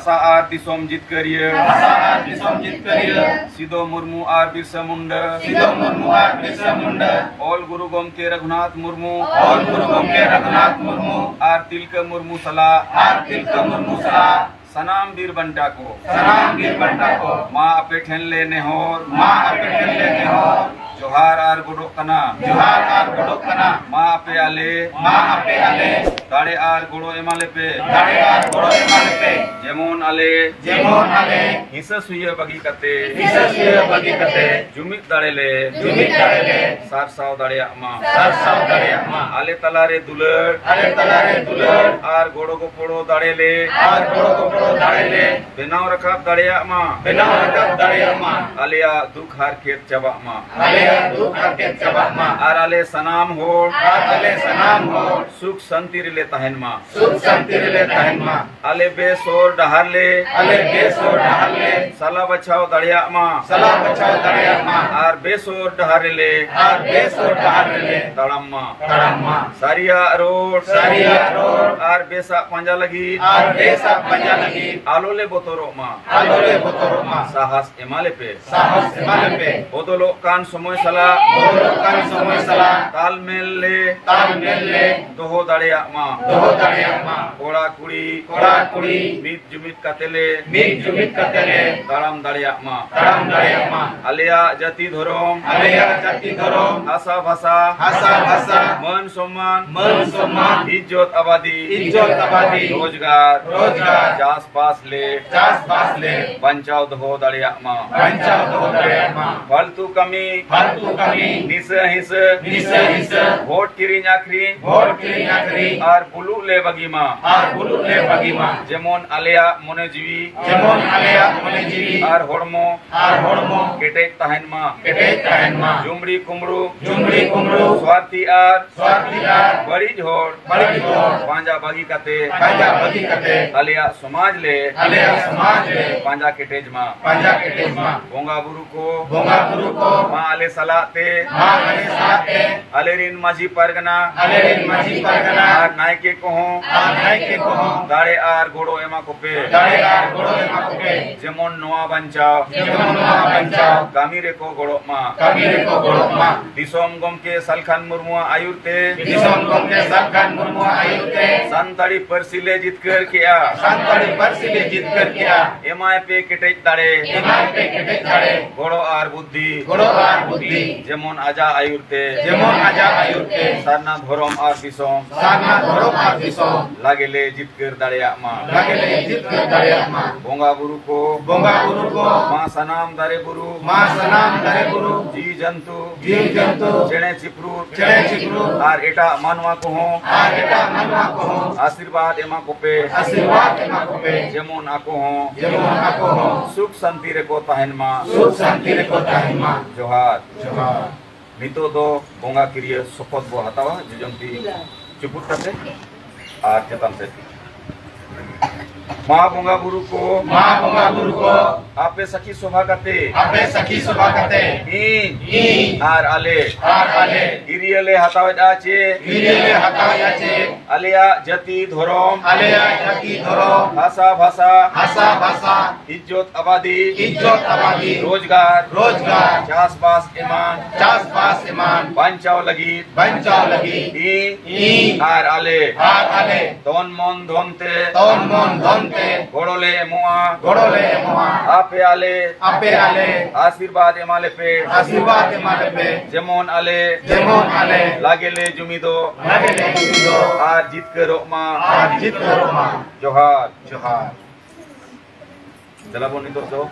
भाषा आर दिसोम जितकरिया सिदो मुर्मू आर बिरसा मुंडा ऑल गुरु गोमके रघुनाथ मुर्मू आर तिलका मुर्मू सला सनाम बीर बंटा को माँ अपे ठेन लेने हो जोहार आर गुडो कना माँ अपे आले दाड़े आर गुडो एमाले पे जेमोन आले हिस्सा सुये बगी कते जुमित दाड़े ले सार साव दाड़े अम्मा आले तलारे दुलर आर गोड़ो को पोड़ो दाड़े ले बेनाव रखाब दाड़े अम्मा आलिया दुख हार खेत चबा अम्मा आर आले सनाम हो सुख संतिर ले तहन मा आले बेसोर डहार ले सला बचाओ दड़िया अम्मा आर बेसोर डहार ले तड़म्मा सारिया रोड आर बेसा पंजा लगी आलोले बोतोरो मा साहस एमाले पे बोतोलो कान समय सला तालमेल ले दोहो दाड़िया मा कोड़ा कुड़ी मीत जुमित कतेले ताड़ाम दाड़िया मा आलिया जाति धरम आशा भाषा मन सम्मान इज्जत आबादी रोजगार चास पास ले बंचाव दोहो दाड़िया मा फालतू कमी हिस वोट किरिंग आखरी आर बुलू ले बगी मा जेमोन आलिया मने जीवी आर होड़मो केटे तहन मा जुमड़ी कुमरू स्वार्थी आर बड़ी झोड़ पांजा बगी कते आलिया समाज ले पांजा केटेज मा बोंगा बुरु को माँ आले सलाते आले रिन माझी परगना आर नायके को दाड़े आर गोड़ो एमा कोपे जेमोन नोआ बंचाव कामीरे को गोड़ो मा दिसोम गोमके सलखान मुर्मु आयुरते संताड़ी परसिले जितकर किया एमाय पे केटेज दाड़े गोड़ो आर बुद्धि जेमोन आजा आयुरते सारना धरम आर दिसोम लागेले जितकर दाड़िया मा बोंगा बुरु को माँ सनाम दारे बुरु जी जंतु चेणे चिपरू आर एटा मानवा को आशीर्वाद एमा कोपे जेमोन आको हो सुख शांति रे को तहन मा जोहार नितो दो बोंगा किरिया शपथ बो हतावा जुजंती चुपुट कते आर चेतन से माँ बोंगा बुरु को आपे सखी शोभा कते आर आले किरियले हतावे आचे आलिया जाति धरम भाषा इज्जत आबादी रोजगार चास पास ईमान बंचाव लगी आर आले तोन मन धनते गोड़ोले मुआ आपे आले आशीर्वाद एमाले पे जेमोन आले लागेले जुमिदो आर जीत करो मा जोहार जलाबो नितो दो